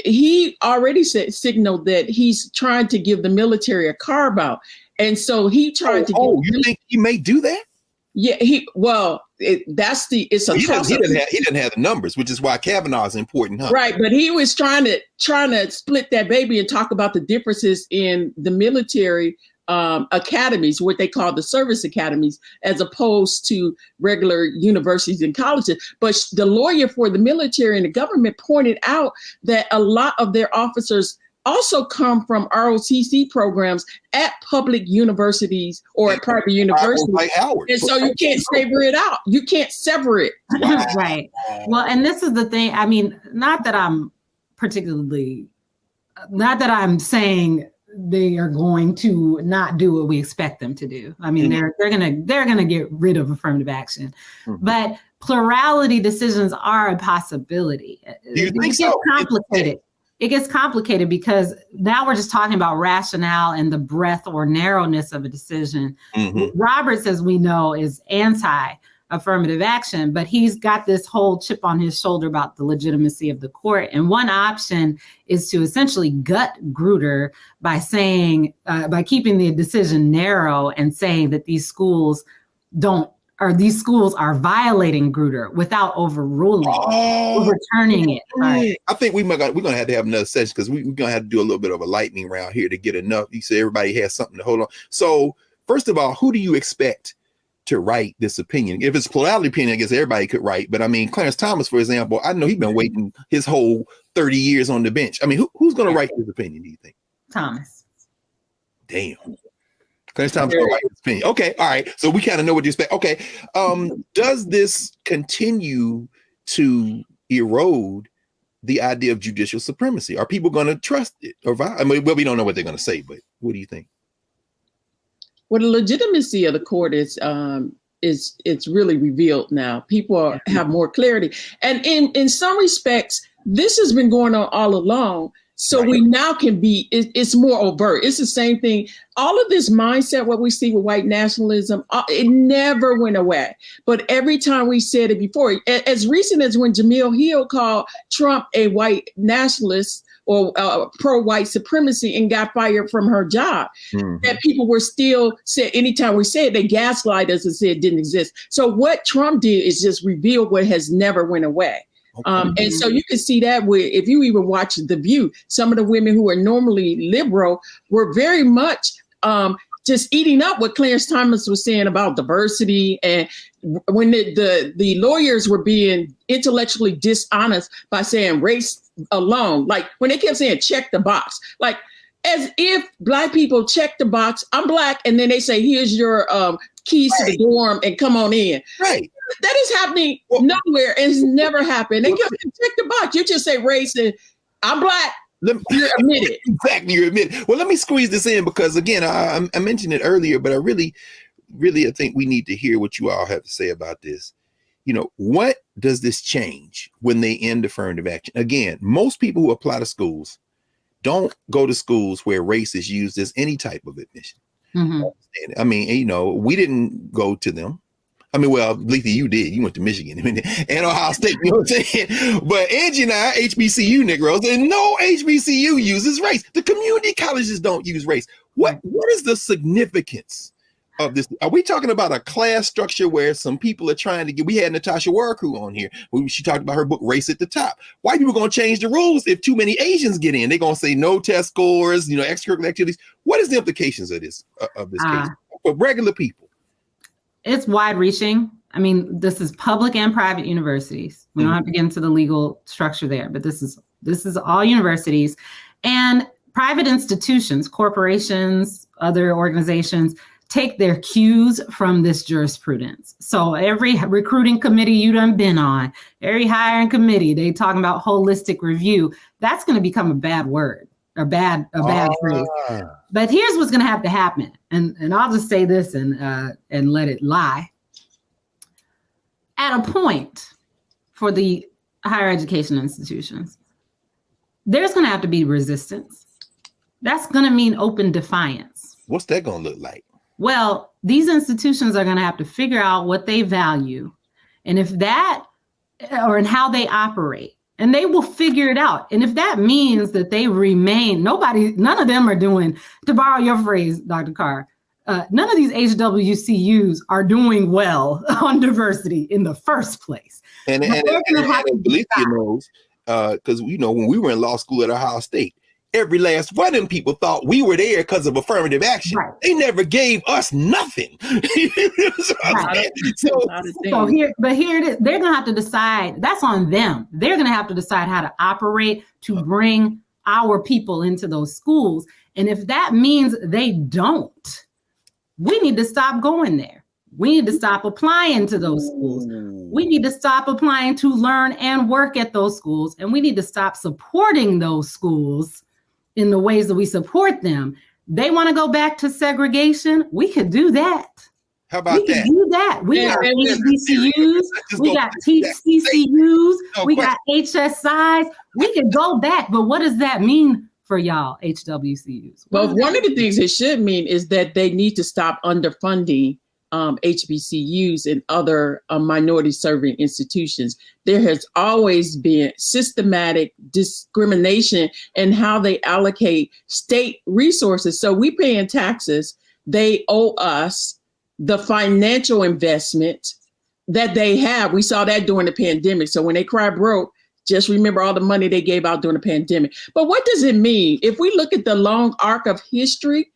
he already signaled that he's trying to give the military a carve out. And so he tried to. You think he may do that? Yeah, he didn't have the numbers, which is why Kavanaugh is important, huh? Right, but he was trying to split that baby and talk about the differences in the military academies, what they call the service academies, as opposed to regular universities and colleges. But the lawyer for the military and the government pointed out that a lot of their officers also come from ROTC programs at public universities or at private universities. Like Howard. And so you can't sever it out. You can't sever it. Wow. Right. Well, and this is the thing. I mean, not that I'm saying they are going to not do what we expect them to do. I mean, they're gonna get rid of affirmative action, but plurality decisions are a possibility. Do you think so? Complicated. It gets complicated because now we're just talking about rationale and the breadth or narrowness of a decision. Roberts, as we know, is anti-affirmative action, but he's got this whole chip on his shoulder about the legitimacy of the court. And one option is to essentially gut Grutter by saying, by keeping the decision narrow and saying that these schools are violating Grutter without overturning it. Right. I think we're gonna have to have another session because we're gonna have to do a little bit of a lightning round here to get enough. You say everybody has something to hold on. So first of all, who do you expect to write this opinion? If it's plurality opinion, I guess everybody could write. But I mean, Clarence Thomas, for example, I know he's been waiting his whole 30 years on the bench. I mean, who's gonna write this opinion, do you think? Thomas. Damn. Clarence Thomas gonna write his opinion. Okay, all right. So we kind of know what you expect. Okay. Does this continue to erode the idea of judicial supremacy? Are people going to trust it? We don't know what they're going to say, but what do you think? Well, the legitimacy of the court is it's really revealed now. People have more clarity, and in some respects, this has been going on all along. So Right. we now can be, it's more overt. It's the same thing. All of this mindset, what we see with white nationalism, it never went away. But every time we said it before, as recent as when Jamil Hill called Trump a white nationalist or pro-white supremacy and got fired from her job, that people were still said, anytime we say it, they gaslight us and say it didn't exist. So what Trump did is just reveal what has never went away. And so you can see that if you even watch The View, some of the women who are normally liberal were very much just eating up what Clarence Thomas was saying about diversity. And when the lawyers were being intellectually dishonest by saying race alone, like when they kept saying check the box, like as if Black people check the box, I'm Black, and then they say, here's your keys to the dorm and come on in. Right. That is happening nowhere. It's never happened. They kept check the box. You just say race and I'm Black. You're admitted. Exactly, you're admitted. Well, let me squeeze this in because again, I mentioned it earlier, but I really I think we need to hear what you all have to say about this. You know, what does this change when they end affirmative action? Again, most people who apply to schools don't go to schools where race is used as any type of admission. I mean, you know, we didn't go to them. I mean, well, Letha, you did. You went to Michigan and Ohio State, you know what I'm saying? But Angie and I, HBCU Negroes, and no HBCU uses race. The community colleges don't use race. What is the significance of this? Are we talking about a class structure where some people are trying to get, we had Natasha Warku on here. She talked about her book, Race at the Top. White people are going to change the rules if too many Asians get in. They're going to say no test scores, you know, extracurricular activities. What is the implications of this case for regular people? It's wide reaching. I mean, this is public and private universities. We don't have to get into the legal structure there, but this is all universities and private institutions, corporations, other organizations take their cues from this jurisprudence. So every recruiting committee you done been on, every hiring committee, they talking about holistic review. That's going to become a bad word, a bad phrase. But here's what's going to have to happen. And I'll just say this and let it lie. At a point for the higher education institutions, there's going to have to be resistance. That's going to mean open defiance. What's that going to look like? Well, these institutions are going to have to figure out what they value and if that, or in how they operate. And they will figure it out. And if that means that they remain, none of them are doing, to borrow your phrase, Dr. Carr, none of these HWCUs are doing well on diversity in the first place. And Letha knows, because, you know, when we were in law school at Ohio State, every last one of them people thought we were there because of affirmative action. Right. They never gave us nothing. Right. So here it is. They're going to have to decide. That's on them. They're going to have to decide how to operate to bring our people into those schools. And if that means they don't, we need to stop going there. We need to stop applying to those schools. We need to stop applying to learn and work at those schools. And we need to stop supporting those schools in the ways that we support them. They want to go back to segregation. We could do that. How about that? Do that. We got HBCUs, we got TCCUs, we got HSIs. We could go back, but what does that mean for y'all, HWCUs? Well, one of the things it should mean is that they need to stop underfunding HBCUs and other minority-serving institutions. There has always been systematic discrimination in how they allocate state resources. So we pay in taxes. They owe us the financial investment that they have. We saw that during the pandemic. So when they cry broke, just remember all the money they gave out during the pandemic. But what does it mean? If we look at the long arc of history,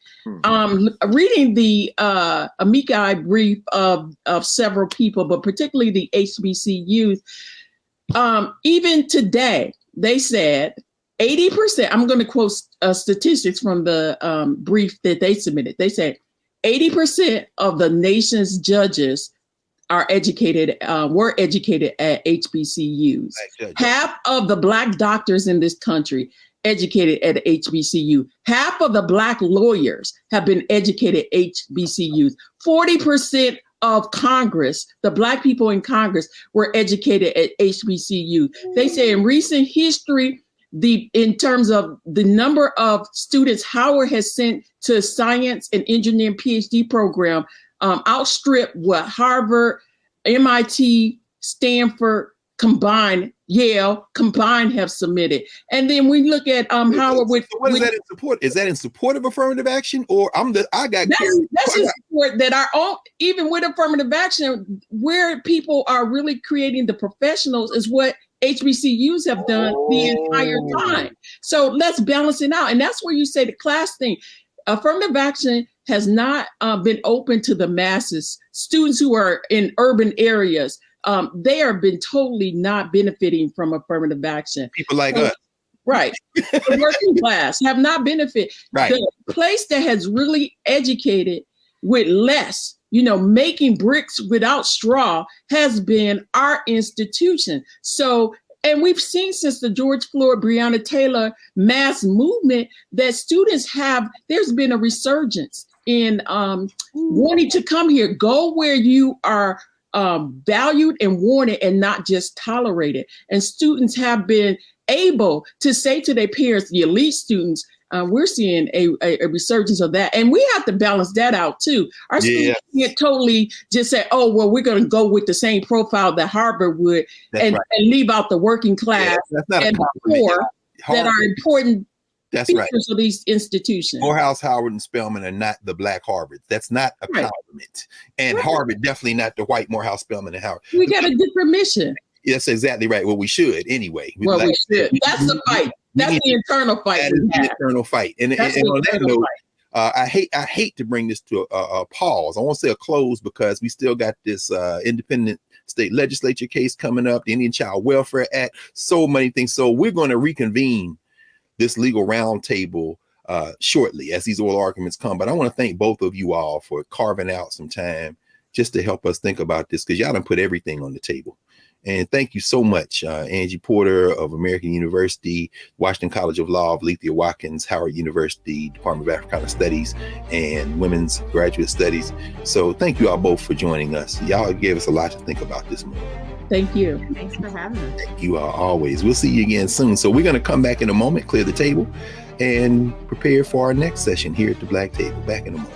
reading the amici brief of several people, but particularly the HBCUs, even today, they said 80%, I'm going to quote statistics from the brief that they submitted. They said 80% of the nation's judges were educated at HBCUs. Half of the Black doctors in this country educated at HBCU. Half of the Black lawyers have been educated at HBCUs. 40% of Congress, the Black people in Congress, were educated at HBCU. They say in recent history, in terms of the number of students Howard has sent to science and engineering PhD program outstrip what Harvard, MIT, Stanford combined, Yale combined have submitted. And then we look at Howard with what is that in support? Is that in support of affirmative action, or that's in support that our own, even with affirmative action, where people are really creating the professionals is what HBCUs have done the entire time. So let's balance it out. And that's where you say the class thing. Affirmative action has not been open to the masses. Students who are in urban areas, they have been totally not benefiting from affirmative action. People like us. Right. The working class have not benefited. Right. The place that has really educated with less, making bricks without straw has been our institution. So, and we've seen since the George Floyd, Breonna Taylor mass movement that there's been a resurgence in wanting to come here, go where you are valued and wanted and not just tolerated. And students have been able to say to their parents, the elite students, we're seeing a resurgence of that. And we have to balance that out too. Our students can't totally just say, oh, well, we're going to go with the same profile that Harvard would and leave out the working class and the poor that are important features of these institutions. Morehouse, Howard, and Spelman are not the black Harvard. That's not a compliment. And Harvard definitely not the white Morehouse, Spelman, and Howard. We got a different mission. That's exactly right. Well, we should anyway. Well, we should. That's the fight. That's the internal fight. That is the internal fight. And on that note, I hate to bring this to a pause. I won't say a close because we still got this independent state legislature case coming up, the Indian Child Welfare Act, so many things. So we're going to reconvene this legal roundtable shortly as these oral arguments come. But I want to thank both of you all for carving out some time just to help us think about this, because y'all done put everything on the table. And thank you so much, Angie Porter of American University, Washington College of Law, Lethea Watkins, Howard University, Department of Africana Studies, and Women's Graduate Studies. So thank you all both for joining us. Y'all gave us a lot to think about this morning. Thank you. Thanks for having us. Thank you all always. We'll see you again soon. So we're going to come back in a moment, clear the table, and prepare for our next session here at the Black Table. Back in a moment.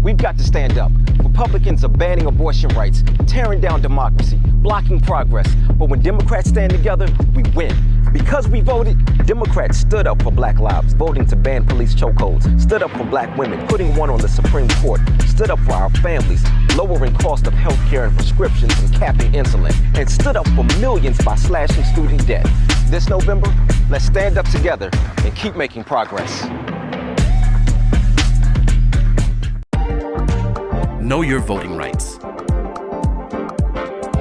We've got to stand up. Republicans are banning abortion rights, tearing down democracy, blocking progress. But when Democrats stand together, we win. Because we voted, Democrats stood up for Black lives, voting to ban police chokeholds, stood up for Black women, putting one on the Supreme Court, stood up for our families, lowering cost of health care and prescriptions and capping insulin, and stood up for millions by slashing student debt. This November, let's stand up together and keep making progress. Know your voting rights.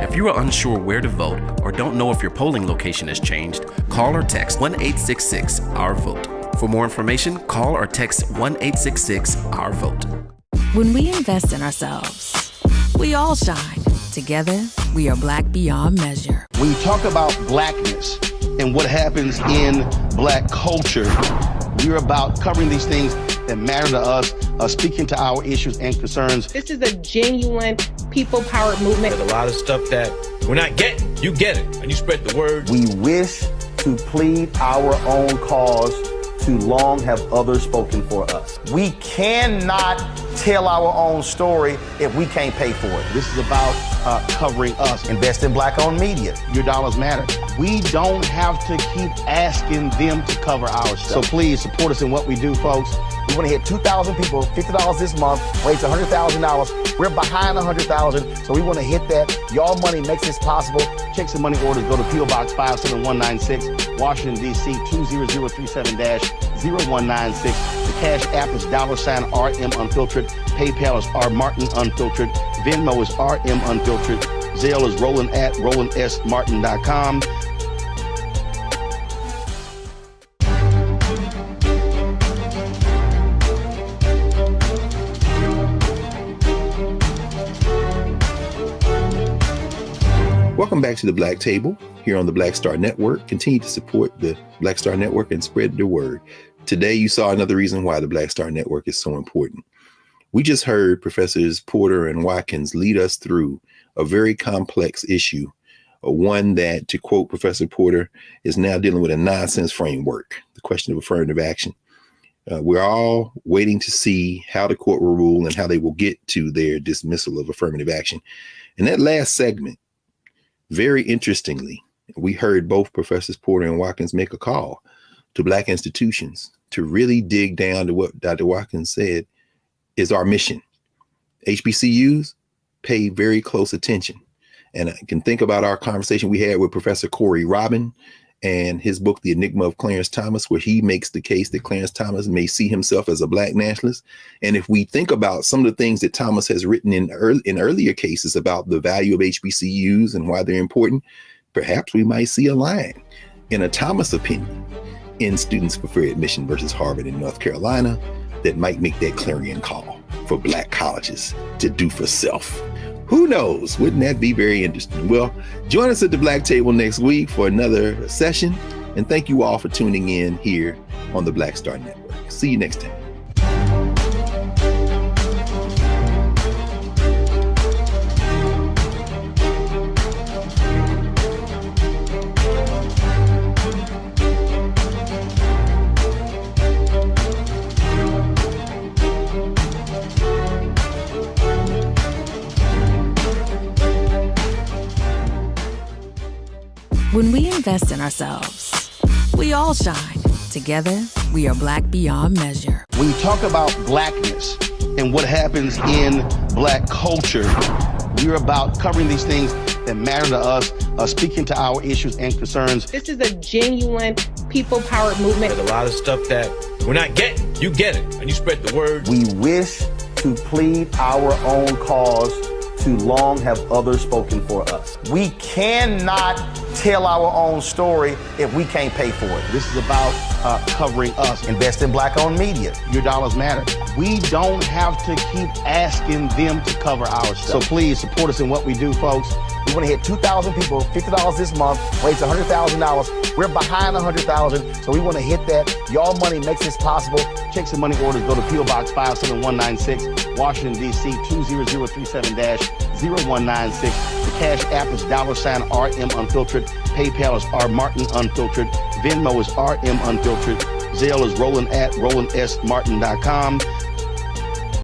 If you are unsure where to vote or don't know if your polling location has changed, call or text 1-866-OUR-VOTE. For more information, call or text 1-866-OUR-VOTE. When we invest in ourselves, we all shine. Together, we are Black beyond measure. When you talk about Blackness and what happens in Black culture, we're about covering these things that matter to us, speaking to our issues and concerns. This is a genuine people-powered movement. There's a lot of stuff that we're not getting. You get it, and you spread the word. We wish to plead our own cause. Too long have others spoken for us. We cannot tell our own story if we can't pay for it. This is about covering us. Invest in Black-owned media. Your dollars matter. We don't have to keep asking them to cover our stuff. So please support us in what we do, folks. We want to hit 2,000 people, $50 this month, raise $100,000. We're behind 100,000, so we want to hit that. Y'all money makes this possible. Check some money orders. Go to P.O. Box 57196, Washington, D.C. 20037-0196. The Cash App is $RM Unfiltered. PayPal is R Martin Unfiltered. Venmo is RM Unfiltered. Zelle is Roland at RolandSMartin.com. Welcome back to the Black Table here on the Black Star Network. Continue to support the Black Star Network and spread the word. Today, you saw another reason why the Black Star Network is so important. We just heard Professors Porter and Watkins lead us through a very complex issue, one that, to quote Professor Porter, is now dealing with a nonsense framework, the question of affirmative action. We're all waiting to see how the court will rule and how they will get to their dismissal of affirmative action. In that last segment, very interestingly, we heard both Professors Porter and Watkins make a call to Black institutions to really dig down to what Dr. Watkins said is our mission. HBCUs pay very close attention. And I can think about our conversation we had with Professor Corey Robin and his book, The Enigma of Clarence Thomas, where he makes the case that Clarence Thomas may see himself as a Black nationalist. And if we think about some of the things that Thomas has written in earlier cases about the value of HBCUs and why they're important, perhaps we might see a line in a Thomas opinion in Students for Fair Admission versus Harvard in North Carolina that might make that clarion call for Black colleges to do for self. Who knows? Wouldn't that be very interesting? Well, join us at the Black Table next week for another session. And thank you all for tuning in here on the Black Star Network. See you next time. When we invest in ourselves, we all shine. Together, we are Black beyond measure. When you talk about Blackness and what happens in Black culture, we're about covering these things that matter to us, speaking to our issues and concerns. This is a genuine people-powered movement. There's a lot of stuff that we're not getting. You get it, and you spread the word. We wish to plead our own cause. Too long have others spoken for us. We cannot tell our own story if we can't pay for it. This is about covering us. Invest in Black-owned media. Your dollars matter. We don't have to keep asking them to cover our stuff. So please support us in what we do, folks. We want to hit 2,000 people, $50 this month, raise $100,000. We're behind 100,000, so we want to hit that. Y'all money makes this possible. Checks and money orders go to P.O. Box 57196, Washington, D.C. 20037-0196. The Cash App is $RM Unfiltered. PayPal is R Martin Unfiltered. Venmo is RM Unfiltered. Zelle is Roland@RolandSMartin.com.